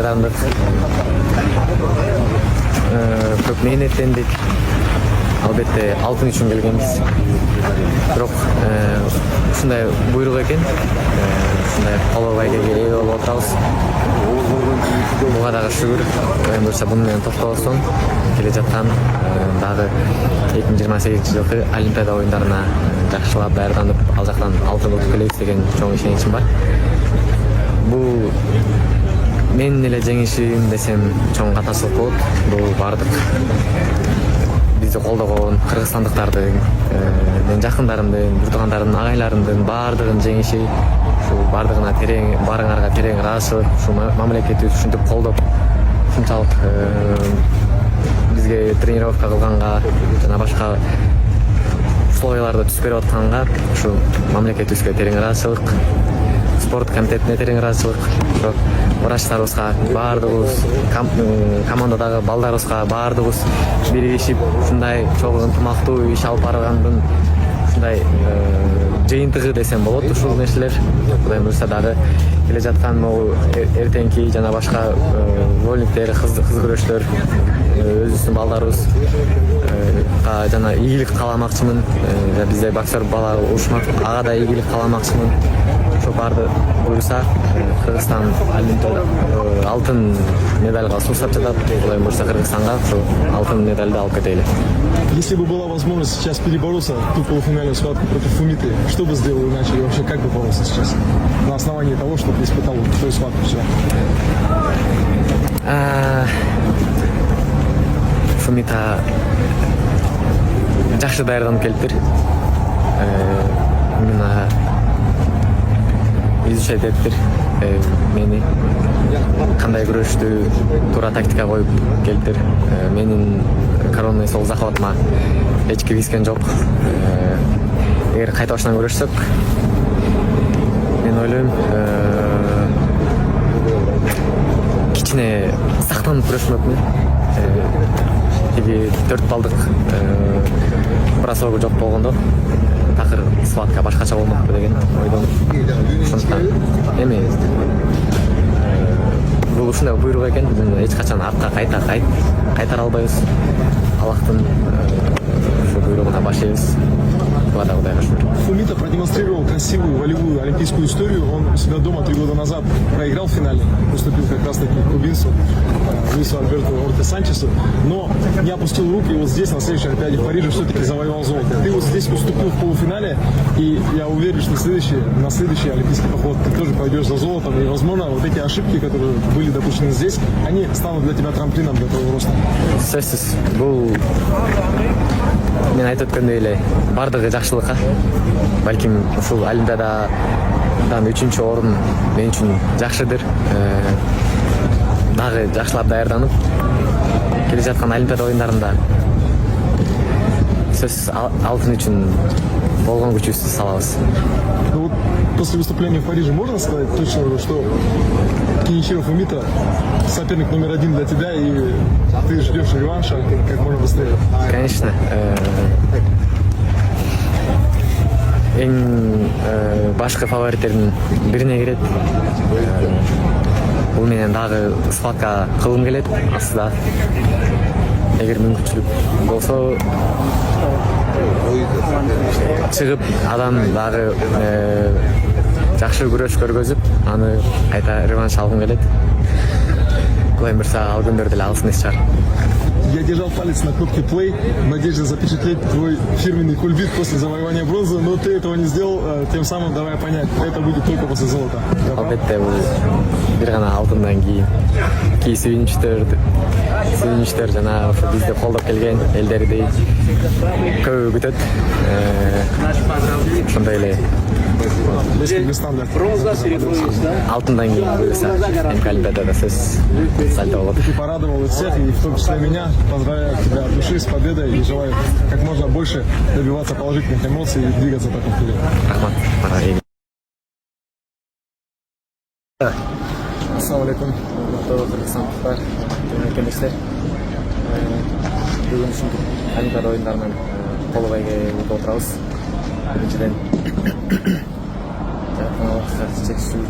Bayramdık. Çok mehnetlendik. Albatta altın için gelgenmiz. Biroq ушундай буйрук экен. Ушундай половайга ээ болуп отурабыз. Буга дагы шүгүр. Эми болсо муну менен токтолсоң келе жаткан дагы 2028-жылкы Олимпиада оюндарына жакшылап даярданып, ал жактан алтын утуп келебиз деген чоң ишеничим бар. Бул менин эле жеңишим десем чоң катасылык болот. Бул бардык бизди колдогон кыргызстандыктардын, менин жакындарымдын, журтугандардын, агайларымдын баардыгынын жеңиши. Ушул баардыгына терең, баарыңарга терең ыраазычылык, ушул мамлекетти ушинтип колдоп, ушунчалык бизге тренировка кылганга жана башка условияларда түзүп берип атканга ушул мамлекетибизге терең ыраазычылык, спорт комитетине терең ыраазычылык, врачтарыбызга баардыгыбыз, командадагы балдарыбызга баардыгыбыз биригишип ушундай чогуу ынтымактуу иш алып баргандын ушундай жыйынтыгы десем болот ушул нерселер. Кудайым буйрса дагы келе жаткан могу эртеңки жана башка роликтер, кыз күрөштөр өзүбүздүн балдарыбызга жана ийгилик кааламакчымын. Бизде боксер бала ушмак, ага да ийгилик кааламакчымын. Ошо барды буйрса Кыргызстан алтын медальга суусап жатат. Кудайым буйрса Кыргызстанга ошо алтын медальды алып кетели. Если бы была возможность сейчас перебороться ту полуфинальную схватку против Фумиты, что бы сделал иначе и вообще как бы боролся сейчас? На основании того, что ты испытал в той схватке вчера. Фумита жакшы даярданып келиптир. Именно изучать этиптир мени, кандай күрөштү туура тактика коюп келиптир. Менин коронный сол захватыма эч киргизген жок. Эгер кайта башынан күрөшсөк, мен ойлойм кичине сактанып күрөшмөкмүн. Тиги 4 балдык бросогу жок болгондо такыр схватка башкача болмокпу деген ойдон. Ошондуктан эми бул ушундай буйрук экен, эч качан артка кайтара албайбыз. Аллахтын ушу буйругуна баш ийбиз. Кудайга шүгүр. Фумита продемонстрировал красивую волевую олимпийскую историю. Он у себя дома 3 года назад проиграл в финале, уступил как раз таки кубинцу Луису Альберту Орте Санчесу, но не опустил руки, и вот здесь на следующей Олимпиаде в Париже все-таки завоевал золото. Ты вот здесь уступил в полуфинале, и я уверен, что на следующий олимпийский поход ты тоже пойдешь за золотом, и, возможно, вот эти ошибки, которые были допущены здесь, они станут для тебя трамплином для твоего роста. Сөзсүз, бул мен айтып өткөндөй эле бардыгы жакшылыкка. Балким ушул Олимпиададан 3-чү орун мен үчүн жакшыдыр. Дагы жакшылап даярданып келе жаткан Олимпиада оюндарында сөзсүз алтын үчүн болгон күчүбүздү салабыз. Ну вот после выступления в Париже можно сказать точно, что Киничиро Фумита соперник номер 1 для тебя, и ты ждешь реванша как можно быстрее? Конечно. Эң башкы фавориттердин бирине кирет. Бул менен дагы схватка кылгым келет астыда. Эгер мүмкүнчүлүк болсо чыгып адам дагы жакшы күрөш көргөзүп, аны кайта реванш алгым келет. Кудайым буйрса ал күндөрдө эле алсын эс чыгар. Я держал палец на кнопке play в надежде запечатлеть твой фирменный кульбит после завоевания бронзы, но ты этого не сделал, тем самым давая понять, это будет только после золота. Албетте бул бир гана алтындан кийин сүйүнүчтөр жана ошо бизди колдоп келген элдерди көбү күтөт. Ошондой эле алтындан кийин буюрса эмки Олимпиадада сөз сальто болот. Ты порадовал всех, и в том числе меня. Поздравляю тебя от души с победой и желаю как можно больше добиваться положительных эмоций и двигаться так вперед. Рахмат. Ассаламу алейкум. Кыргызстандыктар, мекемештер. Бүгүн ушинтип Олимпиада оюндарынан колубайга өтүп отурабыз. Биринчиден чексиздүү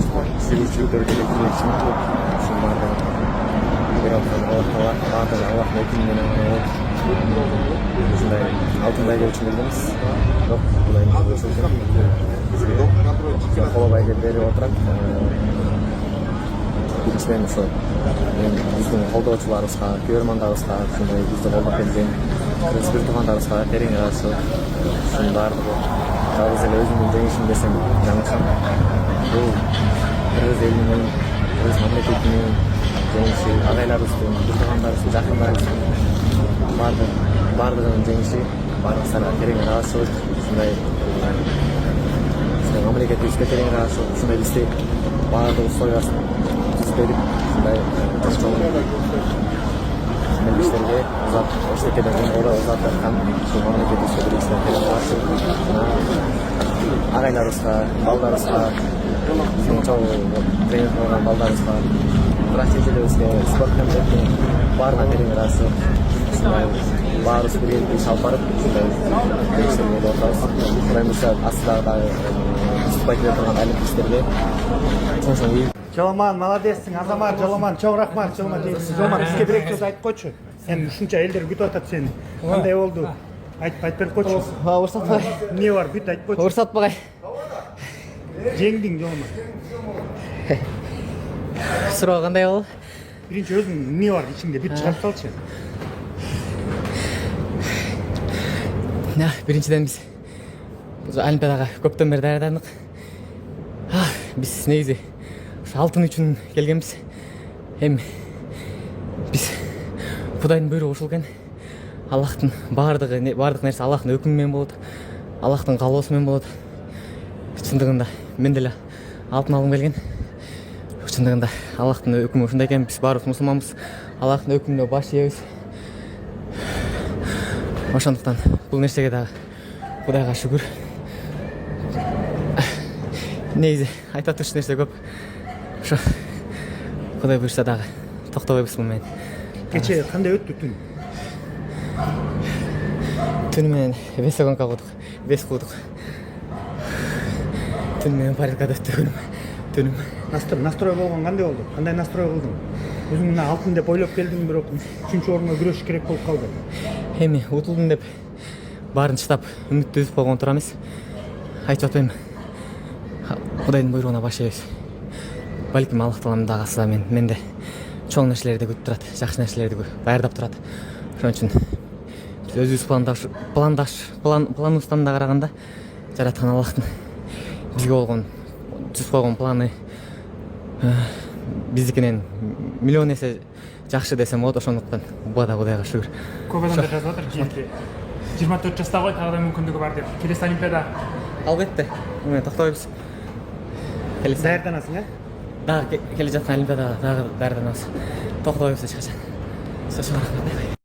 баардыгы Аллахтын өкүмү менен болот. Ушундай алтын байгө үчүн келгенбиз. Бирок бул эми бизге коло байге берип отурат. Биринчиден ошо биздин колдоочуларыбызга, көрөрмандарыбызга, ушундай бизди колдоп келген бир туугандарыбызга терең ыраазычылык. Ушунун баардыгы жалгыз эле өзүмдүн жеңишим десем жаңылышам. Бул кыргыз элинин, кыргыз мамлекетинин жеңиши, агайларыбыздын, бир туугандарыбыздын, жакындарыбыздын баардыгынын жеңиши, баардыгыбызга терең ыраазычылык. Ушундай мамлекетибизге терең ыраазычылык. Ушундай бизди баардыгыбыз союбасын түзүп берип, ушундай чоң мелдештерге узат, эчтекеден узат аткан ушул мамлекетибизге биринчиден терең ыраазычылык. Агайларыбызга, балдарыбызга, биздин чоң тренер болгон балдарыбызга, врач-эжелерибизге, спорт комитетине баарына терең ыраазычылык. Баарыбыз биргеликте иш алып барып, ушундай жеңиштерге келип отурабыз. Кураймызда астыдагы дагы уступай келе турган алимпийцтерге чоң ийгилик. Жоламан, молодецсиң, Азамат, Жоламан, чоң рахмат, Жоламан. Жоламан, бизге бир эки сөз айтып койчу. Сен ушунча элдер күтүп атат сени. Кандай болду? Айтып берип койчу. Урсатпагай. Эмне бар? Бүт айтып койчу. Урсатпагай. Жеңдиң, Жоламан. Суроо кандай болду? Биринчи өзүң эмне бар ичиңде бүт чыгарып салчы. Биринчиден биз Олимпиадага көптөн бери даярдандык. Биз негизи алтын үчүн келгенбиз. Эми биз Кудайдын буйругу ушул экен. Аллахтын баардык нерсе Аллахтын өкүмү менен болот. Аллахтын каалоосу менен болот. Чындыгында мен деле алтын алгым келген. Чындыгында Аллахтын өкүмү ушундай экен. Биз баарыбыз мусулманбыз. Аллахтын өкүмүнө баш ийебиз. Ошондуктан бул нерсеге дагы Кудайга шүгүр. Негизи айта турчу нерсе көп. Ошо Кудай буйрса дагы токтобойбуз бул менен. Кече кандай өттү түн? Түнү менен весогонка куудук, вес куудук. Түнү менен порядкада өттү түнүм. Настрой болгон кандай болду? Кандай настрой кылдың? Өзүң мына алтын деп ойлоп келдиң, бирок 3-чү орунга күрөш керек болуп калды. Эми утулдум деп баарын чыдап үмүттү үзүп койгон тура эмес. Айтып атпайм. Кудайдын буйругуна баш ийебиз. Балким Аллах таалам дагы кааласа менде чоң нерселерди күтүп турат, жакшы нерселерди даярдап турат. Ошон үчүн өзүбүз планыбыздан да караганда жараткан Аллахтын бизге болгон түзүп койгон планы биздикинен миллион эсе жакшы десем болот. Ошондуктан буга да Кудайга шүгүр. Көп адамдар жазып жатыр жерде 24 жашта ғой, тағы да мүмкіндігі бар деп. Келесі Олимпиада. Албетте. Мына токтобойбуз. Даярданасың, Дагы келе жаткан Олимпиадага дагы даярданабыз. Токтобойбуз эч качан. Сөз рахмат.